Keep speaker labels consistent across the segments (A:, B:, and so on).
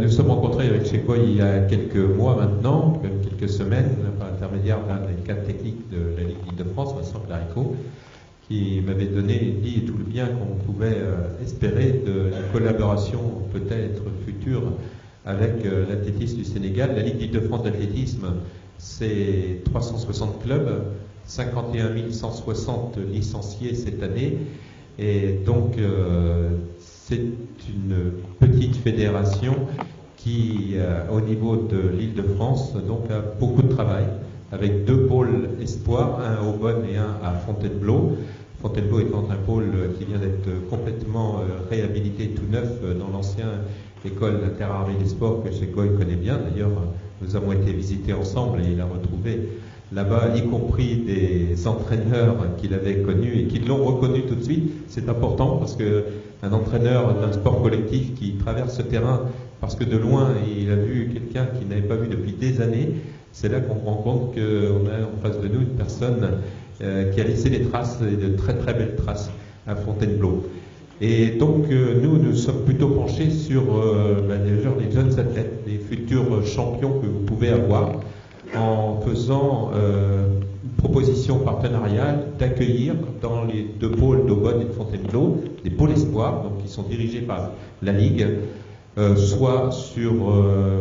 A: Nous sommes rencontrés avec Checo il y a quelques mois maintenant, même quelques semaines, par l'intermédiaire d'un des cadres techniques de la Ligue d'Île-de-France, Vincent Clarico, qui m'avait dit tout le bien qu'on pouvait espérer de la collaboration peut-être future avec l'athlétisme du Sénégal. La Ligue d'Île-de-France d'athlétisme, c'est 360 clubs, 51 160 licenciés cette année, et donc c'est une petite fédération qui, au niveau de l'Île-de-France, donc a beaucoup de travail, avec 2 pôles espoirs, un à Aubonne et un à Fontainebleau. Fontainebleau étant un pôle qui vient d'être complètement réhabilité, tout neuf, dans l'ancienne école interarmée des sports que Checo connaît bien. D'ailleurs, nous avons été visités ensemble et il a retrouvé là-bas, y compris des entraîneurs qu'il avait connus et qui l'ont reconnu tout de suite. C'est important parce qu'un entraîneur d'un sport collectif qui traverse ce terrain parce que de loin il a vu quelqu'un qu'il n'avait pas vu depuis des années, c'est là qu'on rend compte qu'on a en face de nous une personne qui a laissé des traces, et de très très belles traces à Fontainebleau. Et donc nous sommes plutôt penchés sur les jeunes athlètes, les futurs champions que vous pouvez avoir, en faisant une proposition partenariale d'accueillir dans les 2 pôles d'Aubonne et de Fontainebleau des pôles espoirs, donc qui sont dirigés par la Ligue, soit sur,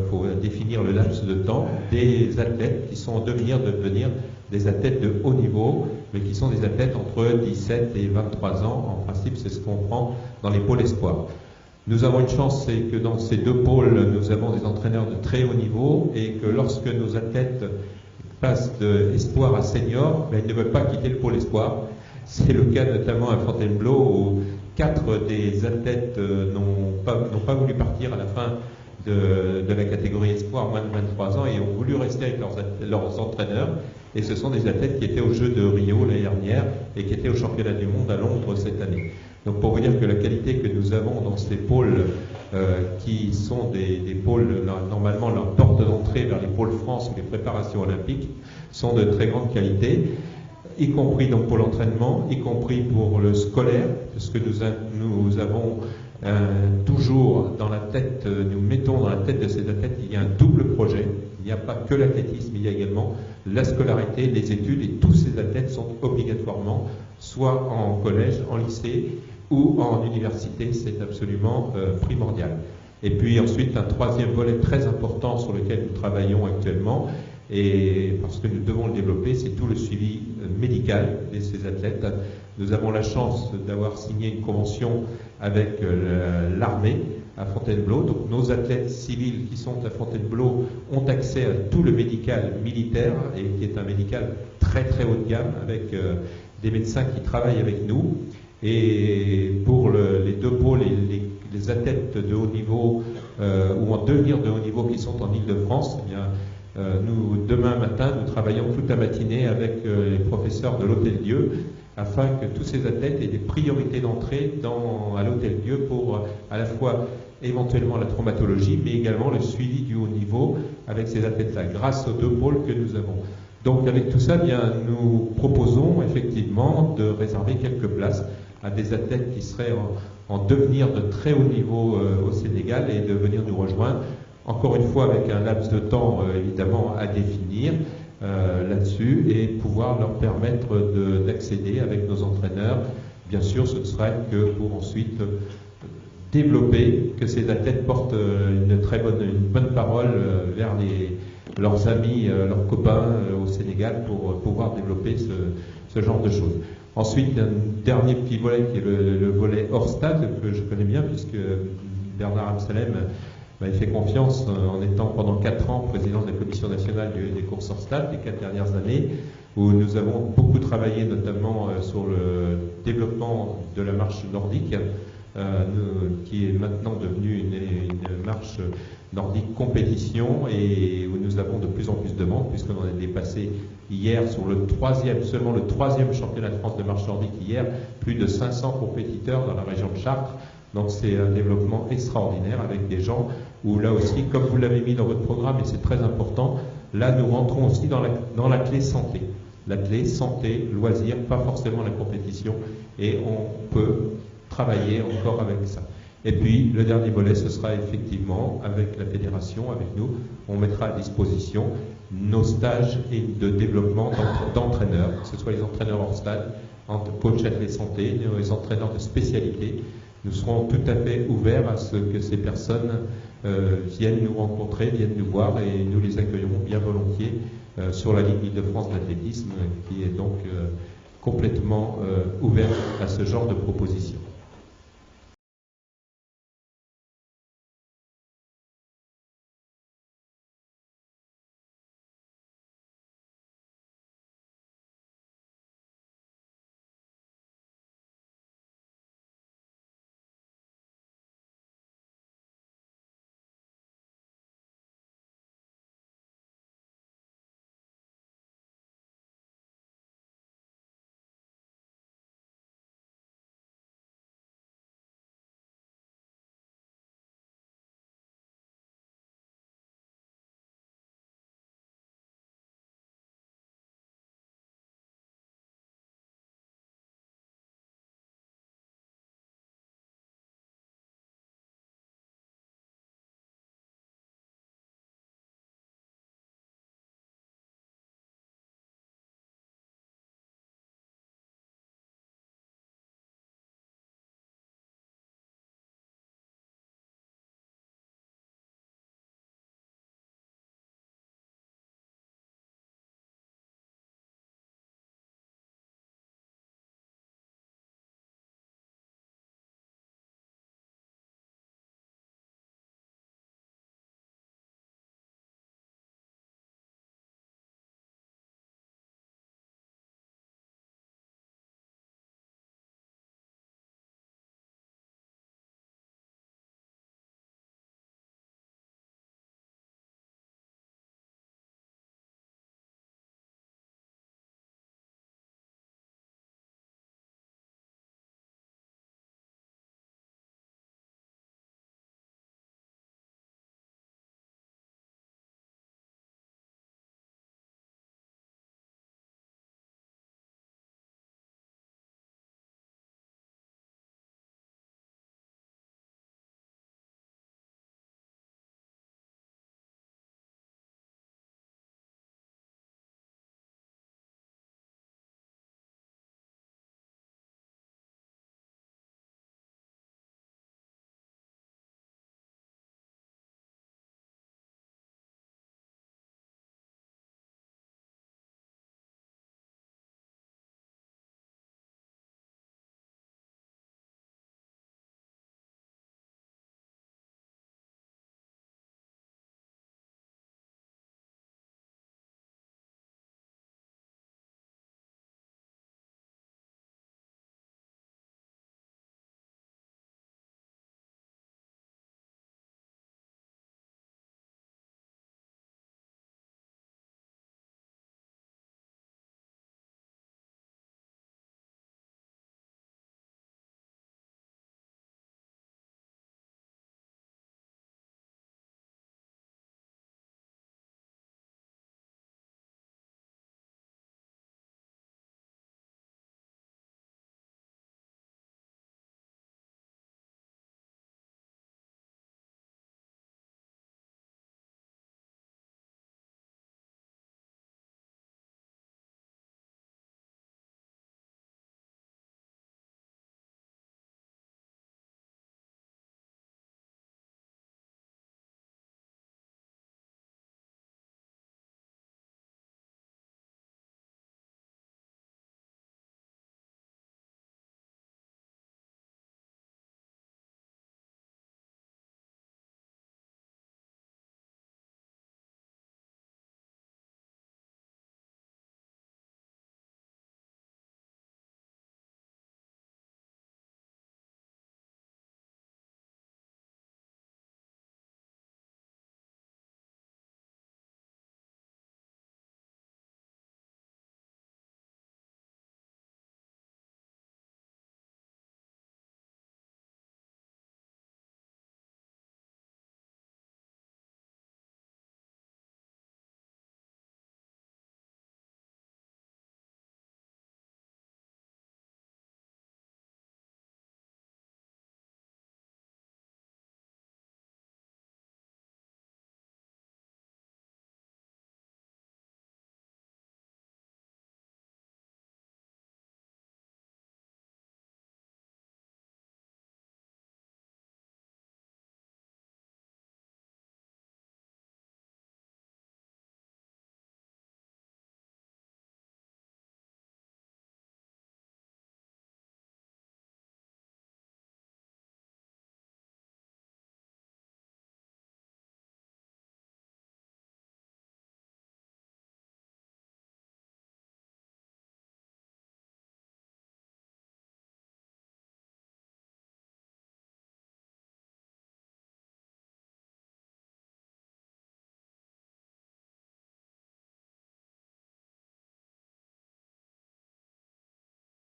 A: faut définir le laps de temps, des athlètes qui sont en devenir de devenir des athlètes de haut niveau, mais qui sont des athlètes entre 17 et 23 ans. En principe, c'est ce qu'on prend dans les pôles espoirs. Nous avons une chance, c'est que dans ces 2 pôles, nous avons des entraîneurs de très haut niveau et que lorsque nos athlètes passent d'espoir à senior, ils ne veulent pas quitter le pôle espoir. C'est le cas notamment à Fontainebleau où 4 des athlètes n'ont pas voulu partir à la fin de la catégorie espoir moins de 23 ans et ont voulu rester avec leurs entraîneurs. Et ce sont des athlètes qui étaient aux Jeux de Rio l'année dernière et qui étaient au championnat du monde à Londres cette année. Donc pour vous dire que la qualité que nous avons dans ces pôles qui sont des pôles, normalement leur porte d'entrée vers les pôles France ou les préparations olympiques, sont de très grande qualité, y compris donc pour l'entraînement, y compris pour le scolaire, parce que nous avons toujours dans la tête, nous mettons dans la tête de ces athlètes qu'il y a un double projet. Il n'y a pas que l'athlétisme, il y a également la scolarité, les études, et tous ces athlètes sont obligatoirement soit en collège, en lycée ou en université. C'est absolument primordial. Et puis ensuite, un 3e volet très important sur lequel nous travaillons actuellement, et parce que nous devons le développer, c'est tout le suivi médical de ces athlètes. Nous avons la chance d'avoir signé une convention avec l'armée à Fontainebleau. Donc nos athlètes civils qui sont à Fontainebleau ont accès à tout le médical militaire, et qui est un médical très très haut de gamme, avec des médecins qui travaillent avec nous. Et pour les 2 pôles et les athlètes de haut niveau ou en devenir de haut niveau qui sont en Île-de-France, eh bien, demain matin, nous travaillons toute la matinée avec les professeurs de l'Hôtel-Dieu afin que tous ces athlètes aient des priorités d'entrée à l'Hôtel-Dieu pour à la fois éventuellement la traumatologie, mais également le suivi du haut niveau avec ces athlètes-là, grâce aux 2 pôles que nous avons. Donc avec tout ça, bien, nous proposons effectivement de réserver quelques places à des athlètes qui seraient en devenir de très haut niveau au Sénégal et de venir nous rejoindre. Encore une fois, avec un laps de temps évidemment à définir là-dessus, et pouvoir leur permettre d'accéder avec nos entraîneurs. Bien sûr, ce ne serait que pour ensuite développer, que ces athlètes portent une bonne parole vers leurs amis, leurs copains au Sénégal, pour pouvoir développer ce genre de choses. Ensuite, un dernier petit volet qui est le volet hors stade, que je connais bien, puisque Bernard Amsalem m'avait fait confiance en étant pendant 4 ans président de la Commission nationale des courses hors stade, les 4 dernières années, où nous avons beaucoup travaillé notamment sur le développement de la marche nordique, qui est maintenant devenue une marche nordique compétition, et où nous avons de plus en plus de monde, puisqu'on a dépassé hier sur seulement le 3e championnat de France de marche nordique hier, plus de 500 compétiteurs dans la région de Chartres. Donc c'est un développement extraordinaire avec des gens où là aussi, comme vous l'avez mis dans votre programme, et c'est très important, là nous rentrons aussi dans la clé santé. La clé santé, loisir, pas forcément la compétition, et on peut travailler encore avec ça. Et puis, le dernier volet, ce sera effectivement avec la fédération, avec nous, on mettra à disposition nos stages et de développement d'entraîneurs, que ce soit les entraîneurs hors stade, coach athlète santé, les entraîneurs de spécialité. Nous serons tout à fait ouverts à ce que ces personnes viennent nous rencontrer, viennent nous voir, et nous les accueillerons bien volontiers sur la Ligue Île-de-France d'athlétisme, qui est donc complètement ouverte à ce genre de propositions.